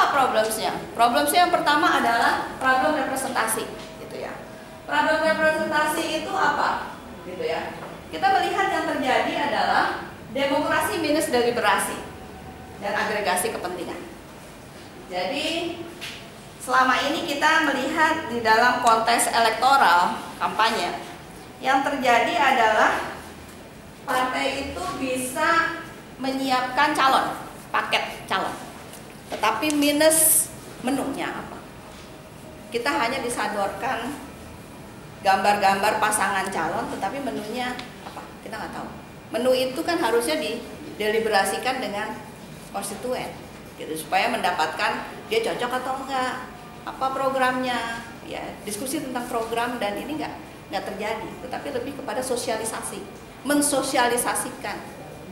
Apa problemsnya? Problemsnya yang pertama adalah problem representasi, gitu ya. Problem representasi itu apa? Gitu ya. Kita melihat yang terjadi adalah demokrasi minus deliberasi dan agregasi kepentingan. Jadi selama ini kita melihat di dalam konteks elektoral kampanye, yang terjadi adalah partai itu bisa menyiapkan calon, paket calon, tetapi minus menunya apa? Kita hanya disodorkan gambar-gambar pasangan calon, tetapi menunya apa? Kita nggak tahu. Menu itu kan harusnya dideliberasikan dengan konstituen, gitu, supaya mendapatkan dia cocok atau enggak, apa programnya, ya diskusi tentang program, dan ini nggak terjadi, tetapi lebih kepada sosialisasi, mensosialisasikan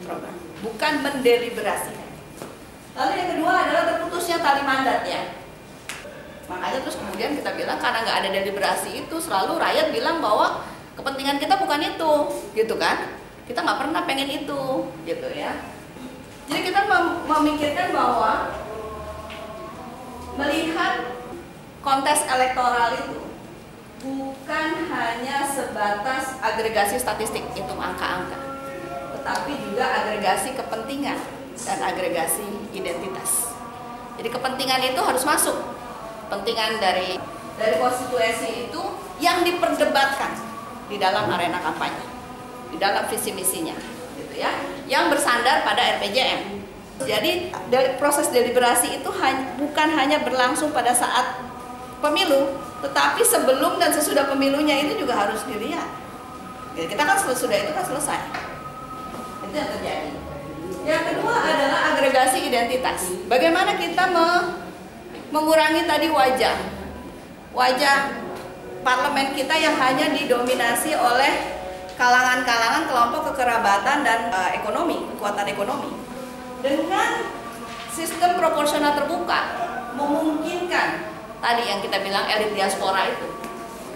program, bukan mendeliberasikan. Lalu yang kedua adalah terputusnya tali mandat ya. Makanya terus kemudian kita bilang karena nggak ada deliberasi itu, selalu rakyat bilang bahwa kepentingan kita bukan itu, gitu kan? Kita nggak pernah pengen itu, gitu ya. Jadi kita memikirkan bahwa melihat kontes elektoral itu bukan hanya sebatas agregasi statistik, hitung angka-angka, tetapi juga agregasi kepentingan dan agregasi identitas. Jadi kepentingan itu harus masuk. Kepentingan dari konstitusi itu yang diperdebatkan di dalam arena kampanye, di dalam visi misinya, gitu ya, yang bersandar pada RPJM. Jadi proses deliberasi itu bukan hanya berlangsung pada saat pemilu, tetapi sebelum dan sesudah pemilunya itu juga harus dilihat. Jadi kita kan sudah itu kan selesai. Itu yang terjadi. Yang kedua adalah agregasi identitas. Bagaimana kita mengurangi tadi wajah parlemen kita yang hanya didominasi oleh kalangan-kalangan kelompok kekerabatan dan ekonomi, kekuatan ekonomi. Dengan sistem proporsional terbuka memungkinkan tadi yang kita bilang elit diaspora itu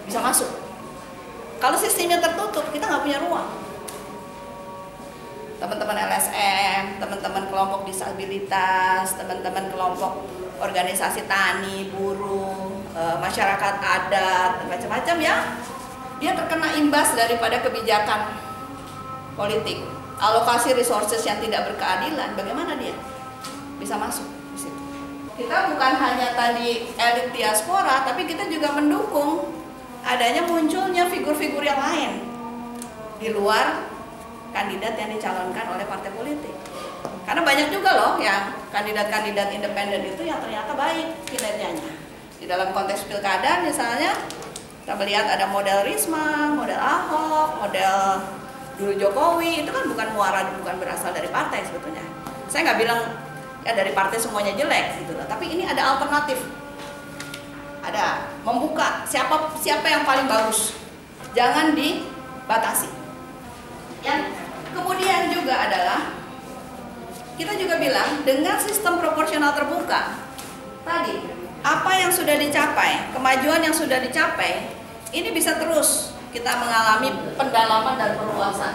bisa masuk. Kalau sistemnya tertutup, kita nggak punya ruang. Teman-teman LSM, teman-teman kelompok disabilitas, teman-teman kelompok organisasi tani, buruh, masyarakat adat, macam-macam ya, dia terkena imbas daripada kebijakan politik, alokasi resources yang tidak berkeadilan. Bagaimana dia bisa masuk di situ? Kita bukan hanya tadi elit diaspora, tapi kita juga mendukung adanya munculnya figur-figur yang lain di luar kandidat yang dicalonkan oleh partai politik. Karena banyak juga loh yang kandidat-kandidat independen itu yang ternyata baik kinerjanya. Di dalam konteks pilkada misalnya, kita melihat ada model Risma, model Ahok, model dulu Jokowi, itu kan bukan berasal dari partai sebetulnya. Saya nggak bilang ya dari partai semuanya jelek gitu loh, tapi ini ada alternatif. Ada membuka siapa yang paling bagus. Jangan dibatasi. Yang kemudian juga adalah kita juga bilang dengan sistem proporsional terbuka tadi, apa yang sudah dicapai, kemajuan yang sudah dicapai, ini bisa terus kita mengalami pendalaman dan perluasan.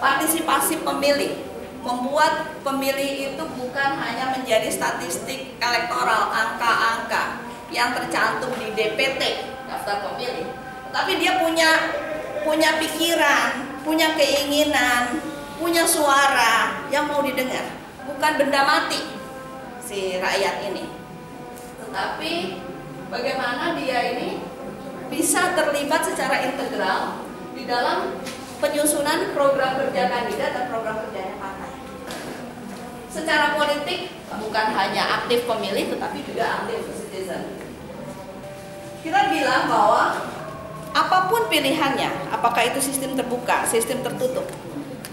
Partisipasi pemilih, membuat pemilih itu bukan hanya menjadi statistik elektoral, angka-angka yang tercantum di DPT, daftar pemilih, tapi dia punya pikiran, punya keinginan, punya suara yang mau didengar. Bukan benda mati si rakyat ini, tetapi bagaimana dia ini bisa terlibat secara integral di dalam penyusunan program kerja kandidat dan program kerjanya partai. Secara politik bukan hanya aktif pemilih, tetapi juga aktif citizen. Kita bilang bahwa apapun pilihannya, apakah itu sistem terbuka, sistem tertutup,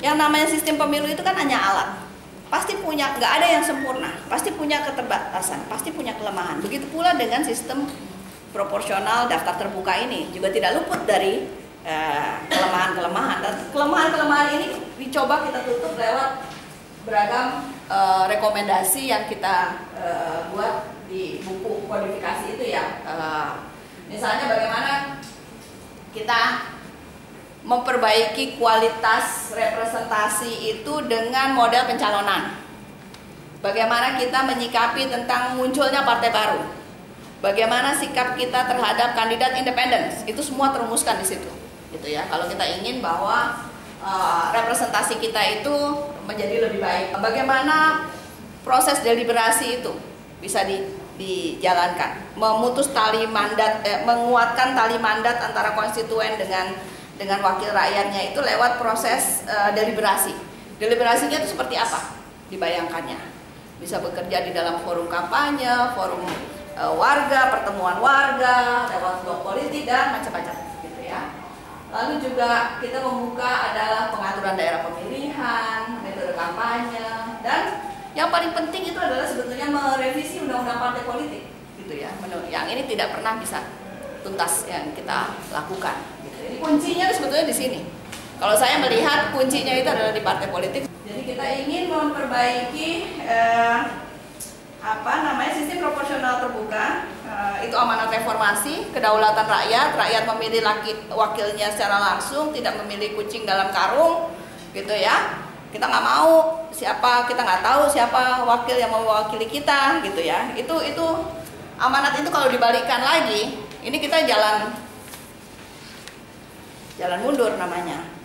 yang namanya sistem pemilu itu kan hanya alat. Pasti punya, nggak ada yang sempurna, pasti punya keterbatasan, pasti punya kelemahan. Begitu pula dengan sistem proporsional daftar terbuka ini juga tidak luput dari kelemahan-kelemahan. Dan kelemahan-kelemahan ini dicoba kita tutup lewat beragam rekomendasi yang kita buat di buku kodifikasi itu ya. Misalnya bagaimana kita memperbaiki kualitas representasi itu dengan model pencalonan. bagaimana kita menyikapi tentang munculnya partai baru, bagaimana sikap kita terhadap kandidat independen, itu semua terumuskan di situ, gitu ya. Kalau kita ingin bahwa representasi kita itu menjadi lebih baik, bagaimana proses deliberasi itu bisa dijalankan, memutus tali mandat, menguatkan tali mandat antara konstituen dengan wakil rakyatnya itu lewat proses deliberasi. Deliberasinya itu seperti apa? Dibayangkannya bisa bekerja di dalam forum kampanye, forum warga, pertemuan warga, lewat blog politik dan macam-macam, gitu ya. Lalu juga kita membuka adalah pengaturan daerah pemilihan, metode kampanye, dan yang paling penting itu adalah sebetulnya merevisi undang-undang partai politik, gitu ya. Yang ini tidak pernah bisa tuntas yang kita lakukan. Gitu. Jadi kuncinya sebetulnya di sini. Kalau saya melihat kuncinya itu adalah di partai politik. Jadi kita ingin memperbaiki sistem proporsional terbuka, itu amanat reformasi, kedaulatan rakyat memilih wakilnya secara langsung, tidak memilih kucing dalam karung, gitu ya. Kita nggak mau kita nggak tahu siapa wakil yang mewakili kita, gitu ya. Itu amanat itu kalau dibalikkan lagi, ini kita jalan mundur namanya.